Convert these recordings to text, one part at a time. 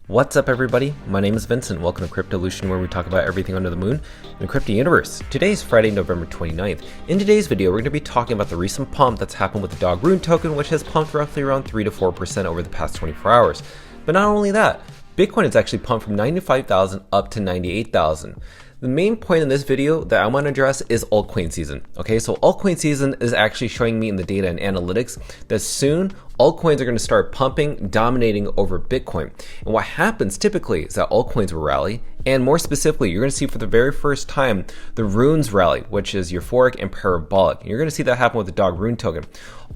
What's up everybody, my name is Vincent. Welcome to Cryptolution, where we talk about everything under the moon in the crypto universe. Today is Friday, November 29th. In today's video, we're going to be talking about the recent pump that's happened with the dog rune token, which has pumped roughly around 3 to 4% over the past 24 hours. But not only that, Bitcoin has actually pumped from 95,000 up to 98,000. The main point in this video that I want to address is altcoin season. Okay, so altcoin season is actually showing me in the data and analytics that soon altcoins are going to start pumping, dominating over Bitcoin. And what happens typically is that altcoins will rally, and more specifically, you're going to see for the very first time the runes rally, which is euphoric and parabolic. And you're going to see that happen with the dog rune token.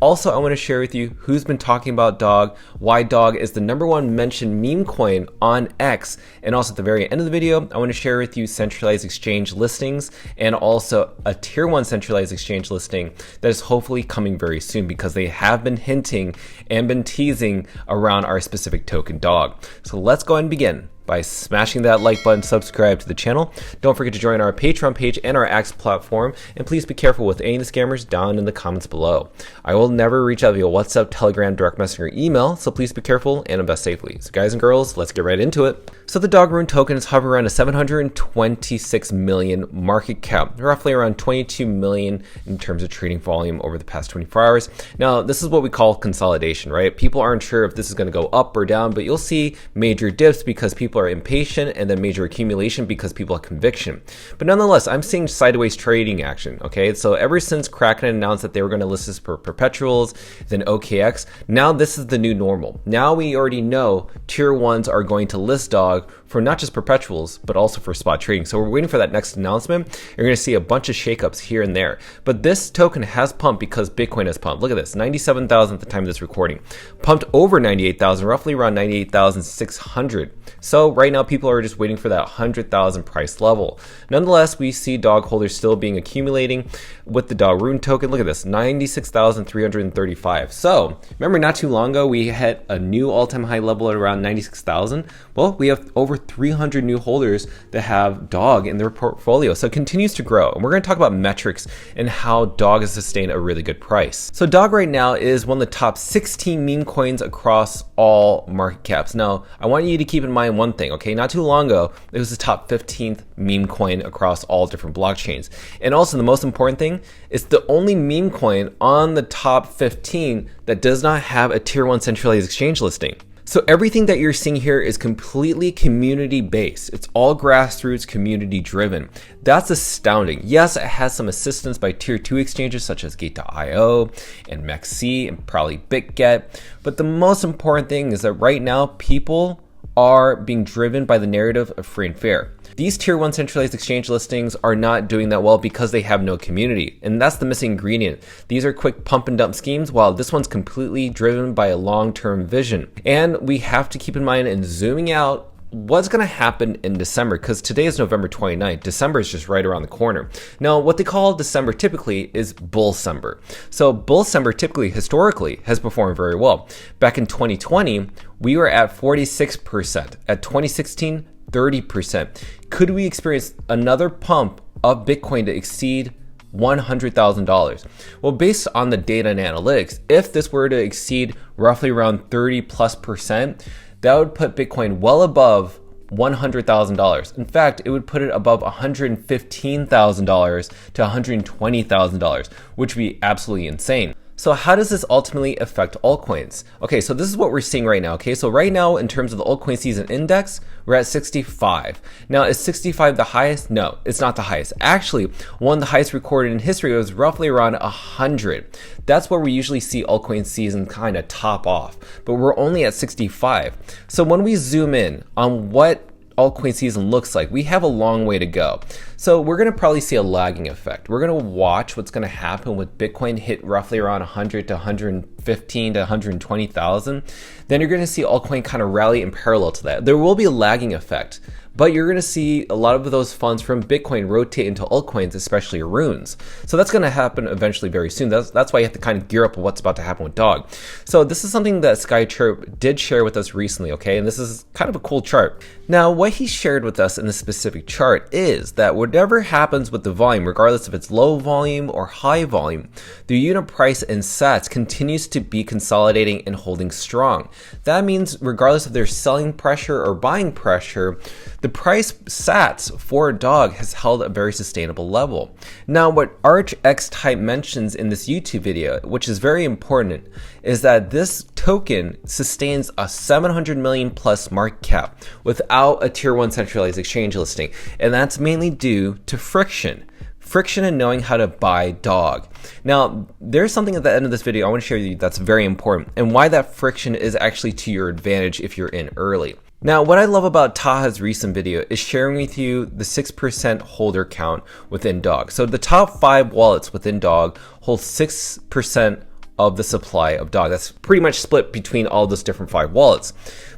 Also, I want to share with you who's been talking about dog, why dog is the #1 mentioned meme coin on X, and also at the very end of the video, I want to share with you centralized exchange listings and also a tier 1 centralized exchange listing that is hopefully coming very soon, because they have been hinting and been teasing around our specific token dog. So let's go ahead and begin by smashing that like button, subscribe to the channel. Don't forget to join our Patreon page and our X platform, and please be careful with any of the scammers down in the comments below. I will never reach out via WhatsApp, Telegram, direct message, or email, so please be careful and invest safely. So guys and girls, let's get right into it. So the dog rune token is hovering around a 726 million market cap, roughly around 22 million in terms of trading volume over the past 24 hours. Now, this is what we call consolidation, right? People aren't sure if this is going to go up or down, but you'll see major dips because people are impatient, and then major accumulation because people have conviction. But nonetheless, I'm seeing sideways trading action. Okay, so ever since Kraken announced that they were going to list this for perpetuals, then OKX, now this is the new normal. Now we already know tier 1s are going to list dog for not just perpetuals, but also for spot trading. So we're waiting for that next announcement. You're going to see a bunch of shakeups here and there. But this token has pumped because Bitcoin has pumped. Look at this, 97,000 at the time of this recording. Pumped over 98,000, roughly around 98,600. So right now people are just waiting for that 100,000 price level. Nonetheless, we see dog holders still being accumulating with the dog rune token. Look at this, 96,335. So remember, not too long ago, we hit a new all-time high level at around 96,000. Well, we have over 300 new holders that have dog in their portfolio. So it continues to grow. And we're going to talk about metrics and how dog has sustained a really good price. So dog right now is one of the top 16 meme coins across all market caps. Now, I want you to keep in mind one thing, okay? Not too long ago, it was the top 15th meme coin across all different blockchains. And also the most important thing, it's the only meme coin on the top 15 that does not have a tier 1 centralized exchange listing. So everything that you're seeing here is completely community based. It's all grassroots, community driven. That's astounding. Yes, it has some assistance by tier 2 exchanges such as Gate.io and MEXC and probably BitGet. But the most important thing is that right now people are being driven by the narrative of free and fair. These tier 1 centralized exchange listings are not doing that well because they have no community, and that's the missing ingredient. These are quick pump and dump schemes, while this one's completely driven by a long-term vision. And we have to keep in mind, in zooming out, what's going to happen in December, because today is November 29th. December is just right around the corner. Now, what they call December typically is Bullcember. So Bullcember typically, historically, has performed very well. Back in 2020, we were at 46%. At 2016, 30%. Could we experience another pump of Bitcoin to exceed $100,000? Well, based on the data and analytics, if this were to exceed roughly around 30+%, that would put Bitcoin well above $100,000. In fact, it would put it above $115,000 to $120,000, which would be absolutely insane. So how does this ultimately affect altcoins? Okay, so this is what we're seeing right now. Okay, so right now in terms of the altcoin season index, we're at 65. Now, is 65 the highest? No, it's not the highest. Actually, one of the highest recorded in history was roughly around 100. That's where we usually see altcoin season kind of top off, but we're only at 65. So when we zoom in on what altcoin season looks like, we have a long way to go. So we're going to probably see a lagging effect. We're going to watch what's going to happen with Bitcoin hit roughly around 100 to 115 to 120,000. Then you're going to see altcoin kind of rally in parallel to that. There will be a lagging effect, but you're going to see a lot of those funds from Bitcoin rotate into altcoins, especially runes. So that's going to happen eventually very soon. That's why you have to kind of gear up what's about to happen with Dog. So this is something that Skychirp did share with us recently, okay? And this is kind of a cool chart. Now, what he shared with us in this specific chart is that whatever happens with the volume, regardless if it's low volume or high volume, the unit price in sats continues to be consolidating and holding strong. That means regardless of their selling pressure or buying pressure, the price sats for Dog has held a very sustainable level. Now, what ArchX Type mentions in this YouTube video, which is very important, is that this token sustains a 700 million plus market cap without a tier 1 centralized exchange listing. And that's mainly due to friction in knowing how to buy Dog. Now, there's something at the end of this video I want to share with you that's very important, and why that friction is actually to your advantage if you're in early. Now, what I love about Taha's recent video is sharing with you the 6% holder count within Dog. So the top 5 wallets within Dog hold 6% of the supply of Dog. That's pretty much split between all those different 5 wallets.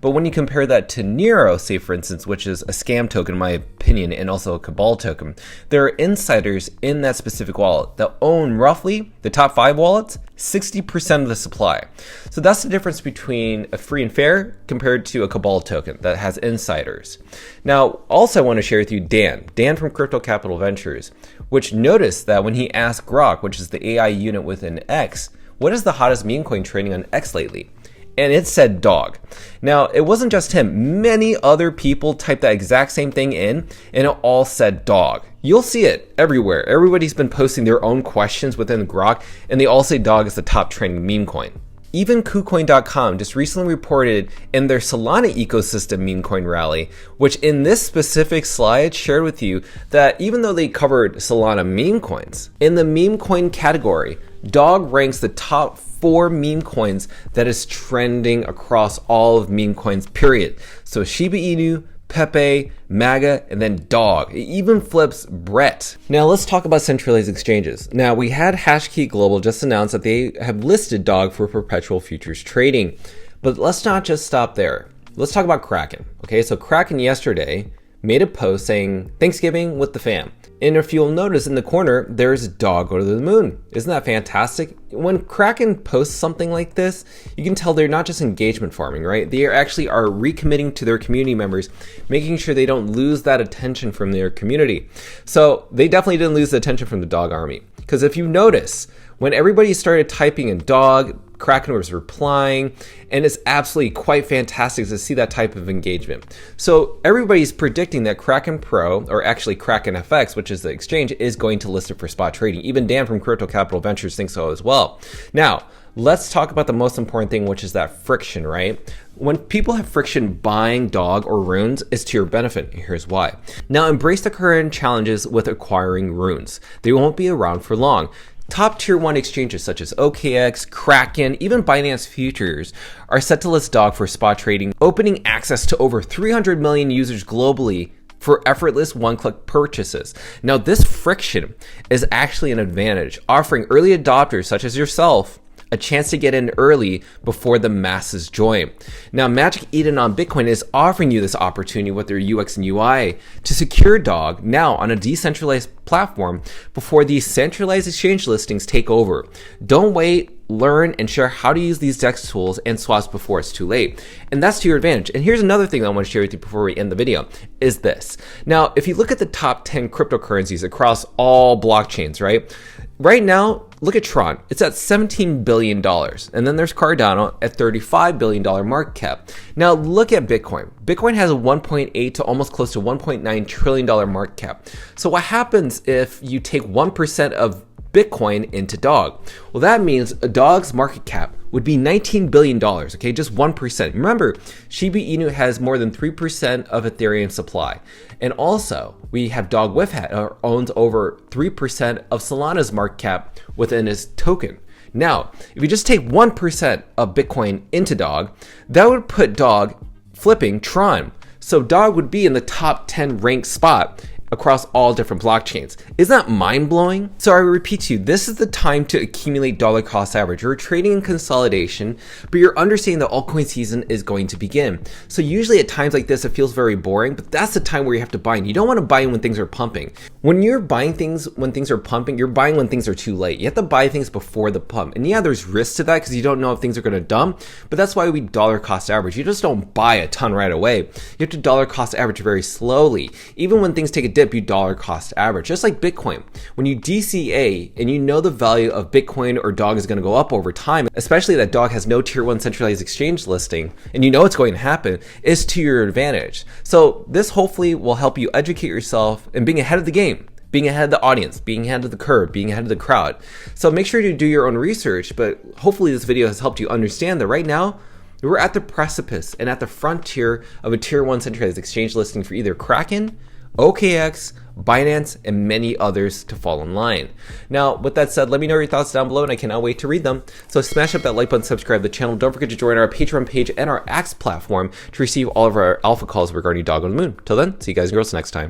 But when you compare that to Nero, say for instance, which is a scam token in my opinion, and also a cabal token, there are insiders in that specific wallet that own roughly the top 5 wallets, 60% of the supply. So that's the difference between a free and fair compared to a cabal token that has insiders. Now, also I want to share with you Dan from Crypto Capital Ventures, which noticed that when he asked Grok, which is the AI unit within X, what is the hottest meme coin trading on X lately? And it said Dog. Now, it wasn't just him. Many other people typed that exact same thing in, and it all said Dog. You'll see it everywhere. Everybody's been posting their own questions within Grok, and they all say Dog is the top trending meme coin. Even KuCoin.com just recently reported in their Solana ecosystem meme coin rally, which in this specific slide shared with you that even though they covered Solana meme coins, in the meme coin category, Dog ranks the top 4 meme coins that is trending across all of meme coins, period. So Shiba Inu, Pepe, MAGA, and then Dog. It even flips Brett. Now let's talk about centralized exchanges. Now we had Hashkey Global just announced that they have listed Dog for perpetual futures trading. But let's not just stop there. Let's talk about Kraken. Okay, so Kraken yesterday made a post saying Thanksgiving with the fam. And if you'll notice in the corner, there's Dog go to the moon. Isn't that fantastic? When Kraken posts something like this, you can tell they're not just engagement farming, right? They actually are recommitting to their community members, making sure they don't lose that attention from their community. So they definitely didn't lose the attention from the Dog army. Because if you notice, when everybody started typing in Dog, Kraken was replying, and it's absolutely quite fantastic to see that type of engagement. So everybody's predicting that Kraken Pro, or actually Kraken FX, which is the exchange, is going to list it for spot trading. Even Dan from Crypto Capital Ventures thinks so as well. Now, let's talk about the most important thing, which is that friction, right? When people have friction buying Dog or runes, it's to your benefit. Here's why. Now, embrace the current challenges with acquiring runes. They won't be around for long. Top tier 1 exchanges such as OKX, Kraken, even Binance Futures are set to list Dog for spot trading, opening access to over 300 million users globally for effortless one-click purchases. Now, this friction is actually an advantage, offering early adopters such as yourself a chance to get in early before the masses join. Now, Magic Eden on Bitcoin is offering you this opportunity with their UX and UI to secure Dog now on a decentralized platform before these centralized exchange listings take over. Don't wait. Learn and share how to use these DEX tools and swaps before it's too late. And that's to your advantage. And here's another thing that I want to share with you before we end the video is this. Now, if you look at the top 10 cryptocurrencies across all blockchains, right? Right now, look at Tron. It's at $17 billion. And then there's Cardano at $35 billion market cap. Now look at Bitcoin. Bitcoin has a 1.8 to almost close to $1.9 trillion market cap. So what happens if you take 1% of Bitcoin into Dog? Well, that means a Dog's market cap would be $19 billion, okay, just 1%. Remember, Shiba Inu has more than 3% of Ethereum supply. And also, we have Dog Wifhat owns over 3% of Solana's market cap within his token. Now, if you just take 1% of Bitcoin into Dog, that would put Dog flipping Tron. So Dog would be in the top 10 ranked spot across all different blockchains. Isn't that mind-blowing? So I repeat to you, this is the time to accumulate dollar cost average. You're trading in consolidation, but you're understanding the altcoin season is going to begin. So usually at times like this, it feels very boring, but that's the time where you have to buy in. You don't want to buy in when things are pumping. When you're buying things when things are pumping, you're buying when things are too late. You have to buy things before the pump. And yeah, there's risks to that because you don't know if things are going to dump, but that's why we dollar cost average. You just don't buy a ton right away. You have to dollar cost average very slowly. Even when things take a dip, you dollar cost average. Just like Bitcoin. When you DCA and you know the value of Bitcoin or DOG is going to go up over time, especially that DOG has no tier 1 centralized exchange listing, and you know it's going to happen, is to your advantage. So this hopefully will help you educate yourself and being ahead of the game, being ahead of the audience, being ahead of the curve, being ahead of the crowd. So make sure to do your own research, but hopefully this video has helped you understand that right now, we're at the precipice and at the frontier of a tier 1 centralized exchange listing for either Kraken, OKX, Binance, and many others to fall in line. Now, with that said, let me know your thoughts down below and I cannot wait to read them. So smash up that like button, subscribe to the channel. Don't forget to join our Patreon page and our X platform to receive all of our alpha calls regarding Dog on the Moon. Till then, see you guys and girls next time.